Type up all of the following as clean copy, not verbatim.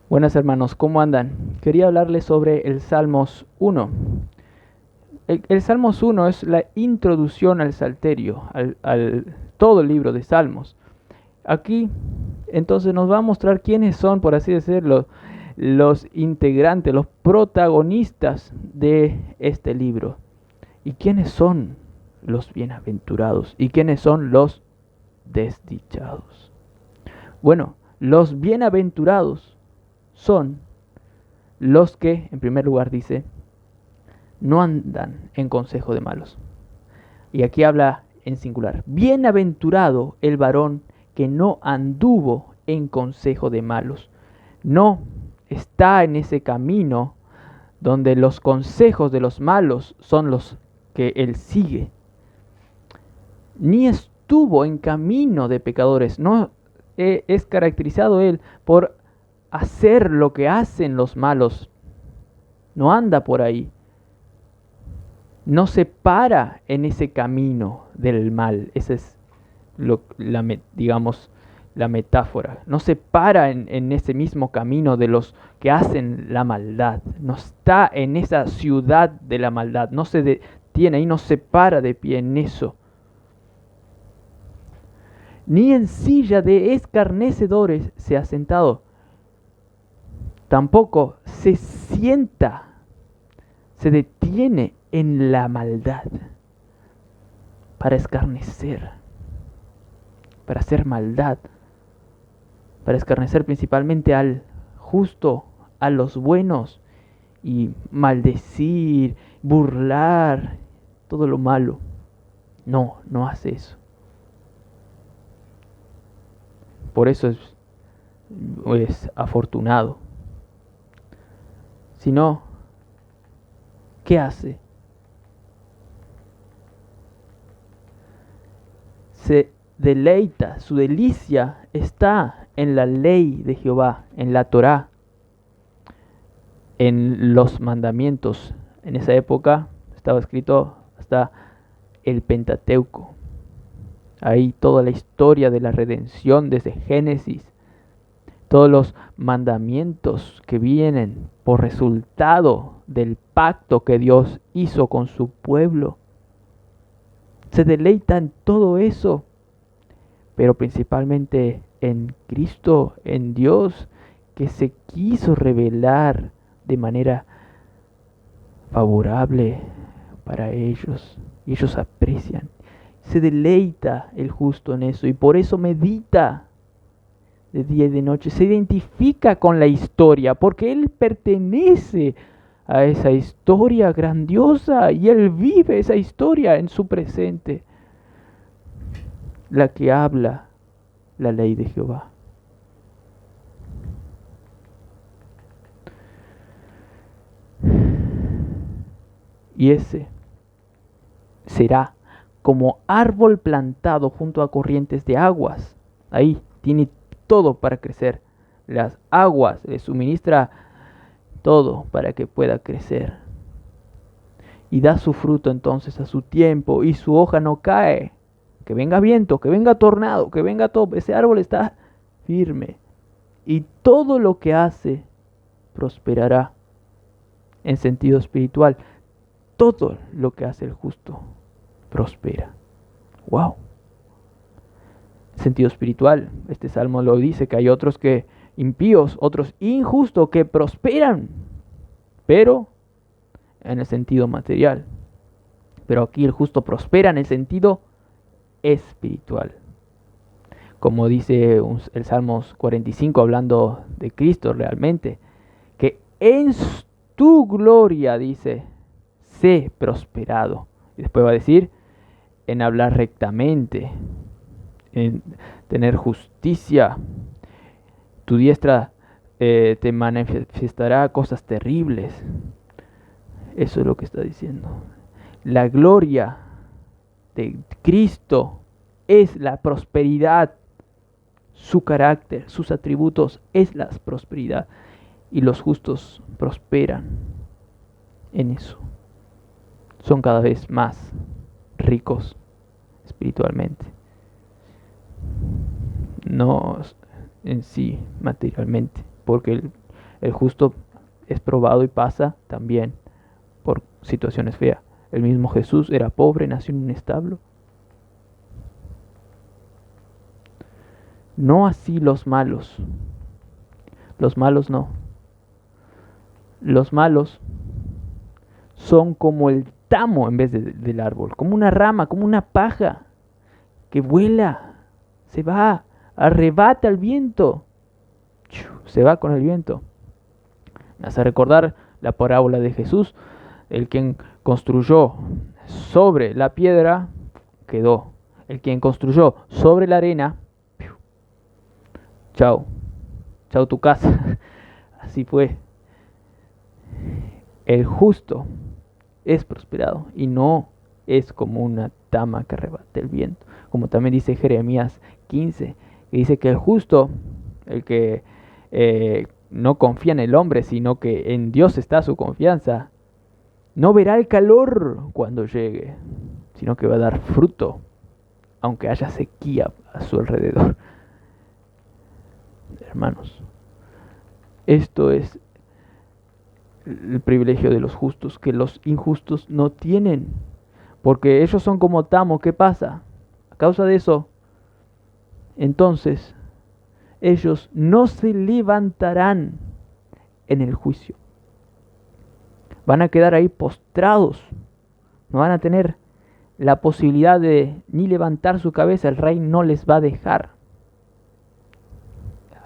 Buenas hermanos, ¿cómo andan? Quería hablarles sobre el Salmos 1. El Salmos 1 es la introducción al Salterio, al todo el libro de Salmos. Aquí entonces nos va a mostrar quiénes son, por así decirlo, los integrantes, los protagonistas de este libro. ¿Y quiénes son los bienaventurados? ¿Y quiénes son los desdichados? Bueno, los bienaventurados son los que, en primer lugar, dice, no andan en consejo de malos. Y aquí habla en singular. Bienaventurado el varón que no anduvo en consejo de malos. No está en ese camino donde los consejos de los malos son los que él sigue. Ni estuvo en camino de pecadores. No es caracterizado él por hacer lo que hacen los malos. No anda por ahí. No se para en ese camino del mal. Esa es digamos, la metáfora. No se para en ese mismo camino de los que hacen la maldad. No está en esa ciudad de la maldad. No se detiene ahí, no se para de pie en eso. Ni en silla de escarnecedores se ha sentado. Tampoco se sienta, se detiene en la maldad para escarnecer, para hacer maldad, para escarnecer principalmente al justo, a los buenos, y maldecir, burlar, todo lo malo. No, no hace eso. Por eso es afortunado. Sino, ¿qué hace? Se deleita, su delicia está en la ley de Jehová, en la Torá, en los mandamientos. En esa época estaba escrito hasta el Pentateuco. Ahí toda la historia de la redención desde Génesis, todos los mandamientos que vienen por resultado del pacto que Dios hizo con su pueblo. Se deleita en todo eso, pero principalmente en Cristo, en Dios, que se quiso revelar de manera favorable para ellos. Y ellos aprecian. Se deleita el justo en eso y por eso medita de día y de noche. Se identifica con la historia porque él pertenece a esa historia grandiosa y él vive esa historia en su presente, la que habla la ley de Jehová. Y ese será como árbol plantado junto a corrientes de aguas. Ahí tiene todo para crecer. Las aguas le suministra todo para que pueda crecer. Y da su fruto entonces a su tiempo y su hoja no cae. Que venga viento, que venga tornado, que venga todo. Ese árbol está firme. Y todo lo que hace prosperará. En sentido espiritual, todo lo que hace el justo prospera. ¡Wow! Sentido espiritual, este salmo lo dice, que hay otros que impíos, otros injustos que prosperan, pero en el sentido material. Pero aquí el justo prospera en el sentido espiritual. Como dice el Salmos 45 hablando de Cristo realmente, que en tu gloria, dice, sé prosperado. Y después va a decir, en hablar rectamente, en tener justicia. Tu diestra te manifestará cosas terribles. Eso es lo que está diciendo. La gloria de Cristo es la prosperidad. Su carácter, sus atributos es la prosperidad. Y los justos prosperan en eso. Son cada vez más ricos espiritualmente. No en sí materialmente, porque El justo es probado y pasa también por situaciones feas. El mismo Jesús era pobre, nació en un establo. No así los malos. Los malos no. Los malos son como el tamo en vez del árbol, como una rama, como una paja que vuela, se va, arrebata el viento, se va con el viento. Me hace recordar la parábola de Jesús, el quien construyó sobre la piedra quedó, el quien construyó sobre la arena, chao, chao tu casa. Así fue. El justo es prosperado y no es como una tama que arrebata el viento. Como también dice Jeremías 15, que dice que el justo, el que no confía en el hombre, sino que en Dios está su confianza, no verá el calor cuando llegue, sino que va a dar fruto, aunque haya sequía a su alrededor. Hermanos, esto es el privilegio de los justos, que los injustos no tienen, porque ellos son como tamo. ¿Qué pasa? A causa de eso, entonces, ellos no se levantarán en el juicio. Van a quedar ahí postrados, no van a tener la posibilidad de ni levantar su cabeza, el rey no les va a dejar.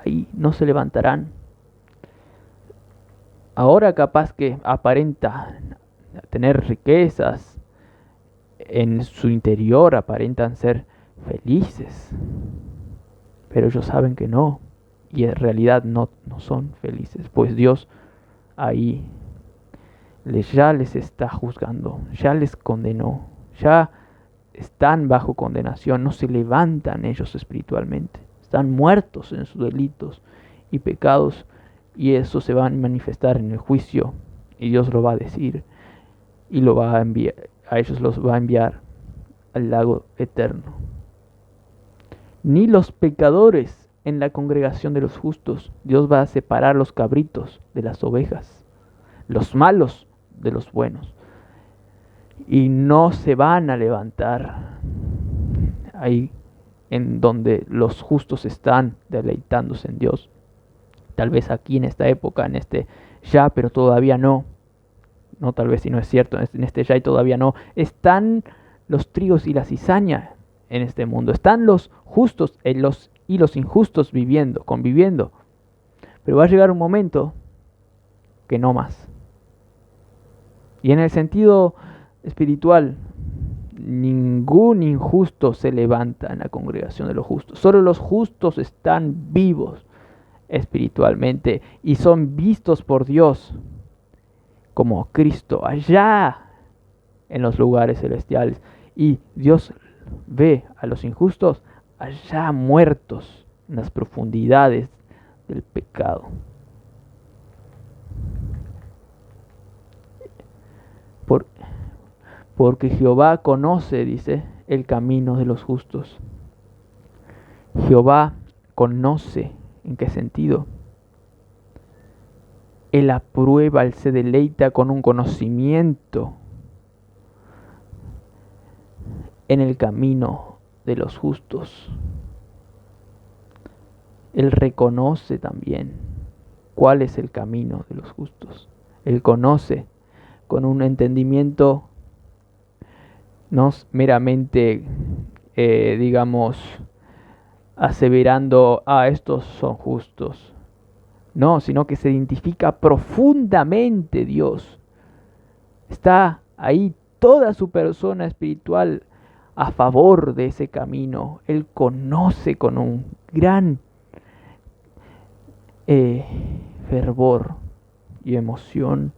Ahí no se levantarán. Ahora capaz que aparenta tener riquezas, en su interior aparentan ser felices, pero ellos saben que no, y en realidad no son felices, pues Dios ahí ya les está juzgando, ya les condenó, ya están bajo condenación, no se levantan ellos espiritualmente, están muertos en sus delitos y pecados, y eso se va a manifestar en el juicio, y Dios lo va a decir, y lo va a enviar, a ellos los va a enviar al lago eterno. Ni los pecadores en la congregación de los justos. Dios va a separar los cabritos de las ovejas, los malos de los buenos, y no se van a levantar ahí en donde los justos están deleitándose en Dios. Tal vez aquí en esta época, en este ya, pero todavía no. No, tal vez si no es cierto, en este ya y todavía no. Están los trigos y la cizaña en este mundo. Están los justos y los injustos conviviendo. Pero va a llegar un momento que no más. Y en el sentido espiritual, ningún injusto se levanta en la congregación de los justos. Solo los justos están vivos espiritualmente y son vistos por Dios como Cristo allá en los lugares celestiales. Y Dios ve a los injustos allá muertos en las profundidades del pecado. Porque Jehová conoce, dice, el camino de los justos. Jehová conoce. ¿En qué sentido? Él aprueba, él se deleita con un conocimiento en el camino de los justos. Él reconoce también cuál es el camino de los justos. Él conoce con un entendimiento no meramente, digamos, aseverando, estos son justos. No, sino que se identifica profundamente Dios. Está ahí toda su persona espiritual a favor de ese camino. Él conoce con un gran fervor y emoción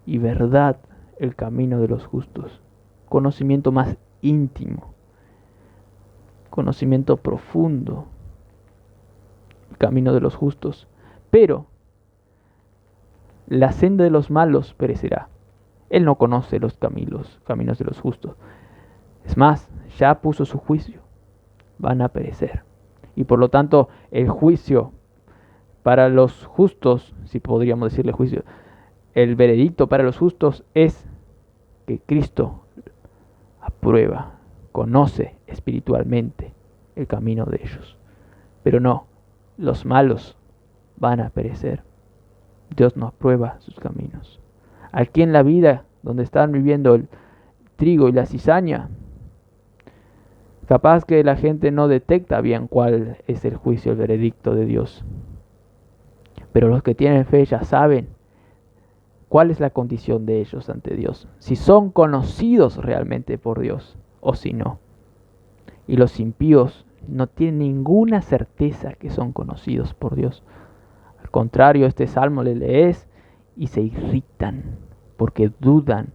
y verdad el camino de los justos. Conocimiento más íntimo, conocimiento profundo, el camino de los justos. Pero la senda de los malos perecerá. Él no conoce los caminos de los justos. Es más, ya puso su juicio. Van a perecer. Y por lo tanto, el juicio para los justos, si podríamos decirle juicio, el veredicto para los justos es que Cristo aprueba, conoce espiritualmente el camino de ellos. Pero no, los malos van a perecer. Dios no aprueba sus caminos. Aquí en la vida, donde están viviendo el trigo y la cizaña, capaz que la gente no detecta bien cuál es el juicio, el veredicto de Dios. Pero los que tienen fe ya saben cuál es la condición de ellos ante Dios, si son conocidos realmente por Dios o si no. Y los impíos no tienen ninguna certeza que son conocidos por Dios. Al contrario, este salmo le lees y se irritan porque dudan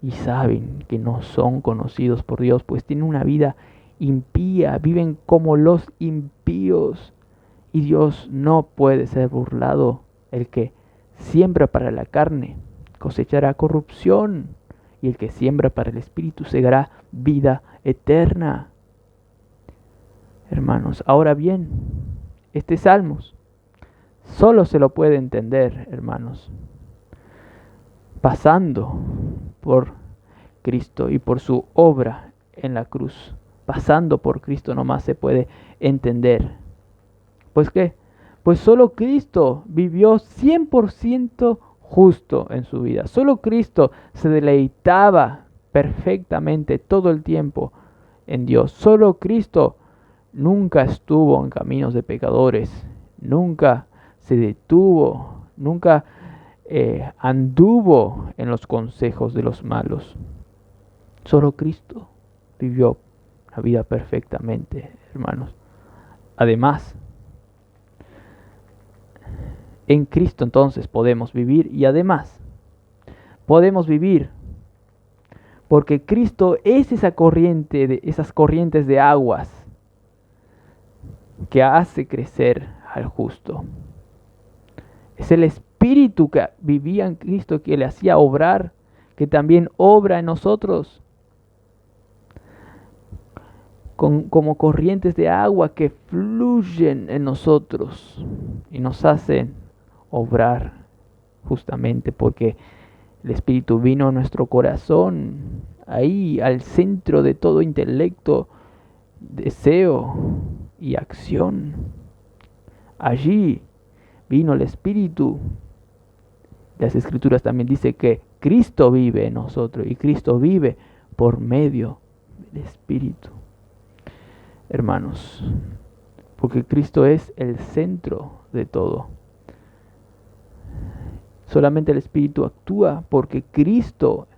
y saben que no son conocidos por Dios, pues tienen una vida impía, viven como los impíos. Y Dios no puede ser burlado. El que siembra para la carne cosechará corrupción, y el que siembra para el espíritu segará vida eterna. Hermanos, ahora bien, este Salmos solo se lo puede entender, hermanos, pasando por Cristo y por su obra en la cruz. Pasando por Cristo nomás se puede entender. ¿Pues qué? Pues solo Cristo vivió 100% justo en su vida. Solo Cristo se deleitaba perfectamente todo el tiempo en Dios. Solo Cristo nunca estuvo en caminos de pecadores. Nunca se detuvo. Nunca anduvo en los consejos de los malos. Solo Cristo vivió la vida perfectamente, hermanos. Además, en Cristo entonces podemos vivir, y además podemos vivir porque Cristo es esa corriente, esas corrientes de aguas que hace crecer al justo. Es el Espíritu que vivía en Cristo, que le hacía obrar, que también obra en nosotros, como corrientes de agua que fluyen en nosotros y nos hacen obrar, justamente porque el Espíritu vino a nuestro corazón, ahí al centro de todo intelecto, deseo y acción. Allí vino el Espíritu. Las Escrituras también dicen que Cristo vive en nosotros, y Cristo vive por medio del Espíritu. Hermanos, porque Cristo es el centro de todo. Solamente el Espíritu actúa porque Cristo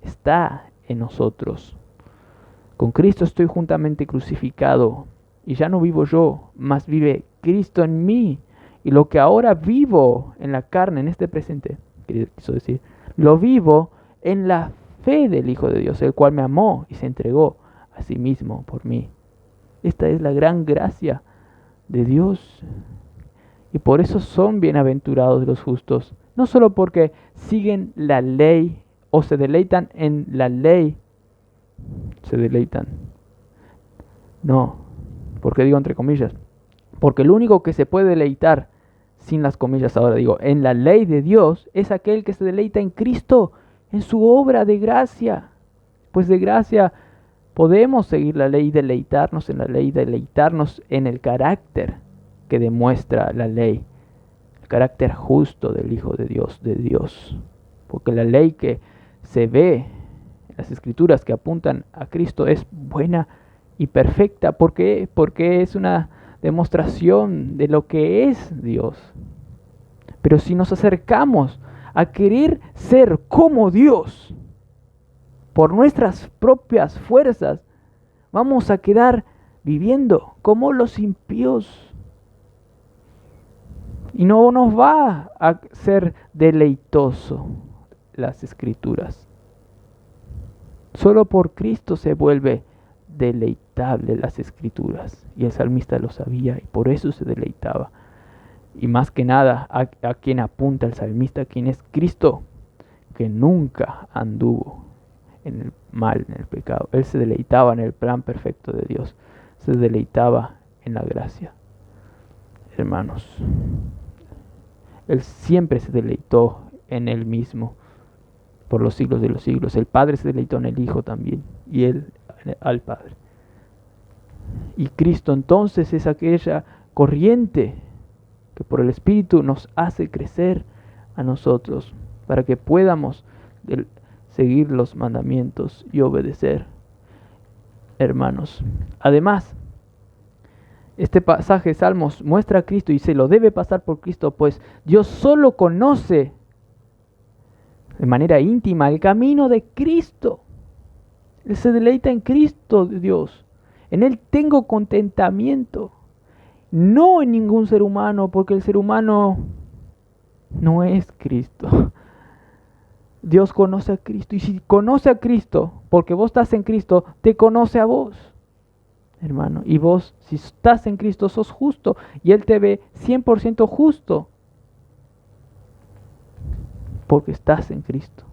está en nosotros. Con Cristo estoy juntamente crucificado, y ya no vivo yo, mas vive Cristo en mí. Y lo que ahora vivo en la carne, en este presente, quiso decir, lo vivo en la fe del Hijo de Dios, el cual me amó y se entregó a sí mismo por mí. Esta es la gran gracia de Dios. Y por eso son bienaventurados los justos. No solo porque siguen la ley o se deleitan en la ley. Se deleitan. No. ¿Por qué digo entre comillas? Porque el único que se puede deleitar, sin las comillas ahora digo, en la ley de Dios, es aquel que se deleita en Cristo, en su obra de gracia. Pues de gracia podemos seguir la ley y deleitarnos en la ley, deleitarnos en el carácter que demuestra la ley, el carácter justo del Hijo de Dios. Porque la ley que se ve en las Escrituras que apuntan a Cristo es buena y perfecta. ¿Por qué? Porque es una demostración de lo que es Dios. Pero si nos acercamos a querer ser como Dios por nuestras propias fuerzas, vamos a quedar viviendo como los impíos. Y no nos va a ser deleitoso las Escrituras. Solo por Cristo se vuelve deleitable las Escrituras. Y el salmista lo sabía y por eso se deleitaba. Y más que nada a quien apunta el salmista, quien es Cristo, que nunca anduvo en el mal, en el pecado. Él se deleitaba en el plan perfecto de Dios. Se deleitaba en la gracia. Hermanos, Él siempre se deleitó en Él mismo por los siglos de los siglos. El Padre se deleitó en el Hijo también, y Él al Padre. Y Cristo entonces es aquella corriente que por el Espíritu nos hace crecer a nosotros, para que podamos seguir los mandamientos y obedecer, hermanos. Además, este pasaje de Salmos muestra a Cristo y se lo debe pasar por Cristo, pues Dios solo conoce de manera íntima el camino de Cristo. Él se deleita en Cristo, Dios. En Él tengo contentamiento, no en ningún ser humano, porque el ser humano no es Cristo. Dios conoce a Cristo, y si conoce a Cristo, porque vos estás en Cristo, te conoce a vos, hermano. Y vos, si estás en Cristo, sos justo, y Él te ve 100% justo, porque estás en Cristo.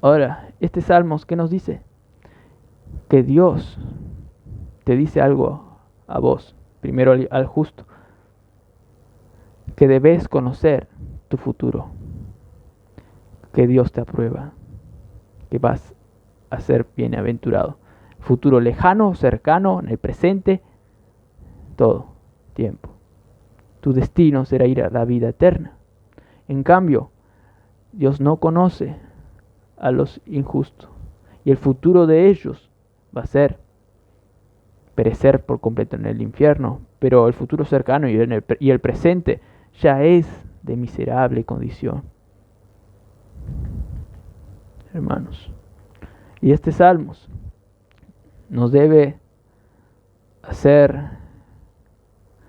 Ahora, este Salmos, ¿qué nos dice? Que Dios te dice algo a vos, primero al justo, que debes conocer tu futuro, que Dios te aprueba, que vas a ser bienaventurado. Futuro lejano, cercano, en el presente, todo tiempo. Tu destino será ir a la vida eterna. En cambio, Dios no conoce a los injustos, y el futuro de ellos va a ser perecer por completo en el infierno, pero el futuro cercano y el presente ya es de miserable condición, hermanos. Y este Salmos nos debe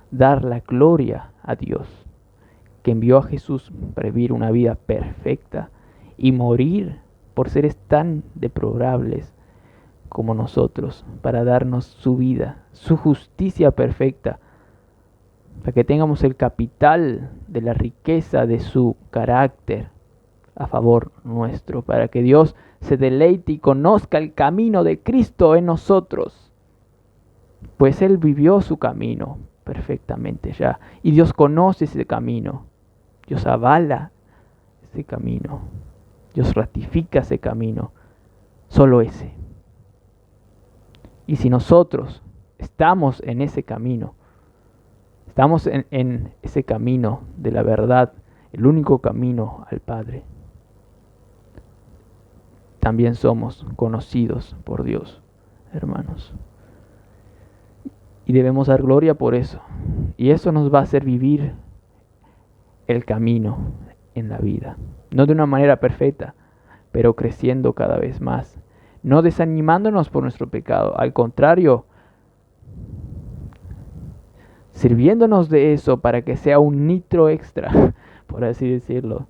dar la gloria a Dios, que envió a Jesús para vivir una vida perfecta y morir por seres tan deplorables como nosotros, para darnos su vida, su justicia perfecta, para que tengamos el capital de la riqueza de su carácter a favor nuestro, para que Dios se deleite y conozca el camino de Cristo en nosotros, pues Él vivió su camino perfectamente ya, y Dios conoce ese camino, Dios avala ese camino, Dios ratifica ese camino, solo ese. Y si nosotros estamos en ese camino, estamos en ese camino de la verdad, el único camino al Padre, también somos conocidos por Dios, hermanos. Y debemos dar gloria por eso. Y eso nos va a hacer vivir el camino en la vida. No de una manera perfecta, pero creciendo cada vez más. No desanimándonos por nuestro pecado. Al contrario, sirviéndonos de eso para que sea un nitro extra, por así decirlo.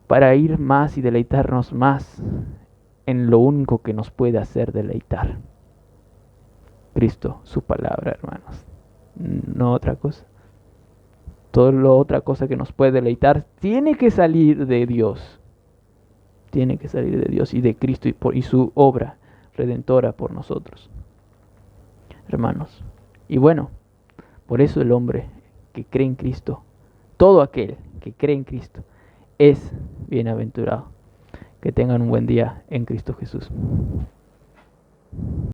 Para ir más y deleitarnos más en lo único que nos puede hacer deleitar. Cristo, su palabra, hermanos. No otra cosa. Todo lo otra cosa que nos puede deleitar tiene que salir de Dios. Tiene que salir de Dios y de Cristo y su obra redentora por nosotros, hermanos. Y bueno, por eso el hombre que cree en Cristo, todo aquel que cree en Cristo, es bienaventurado. Que tengan un buen día en Cristo Jesús.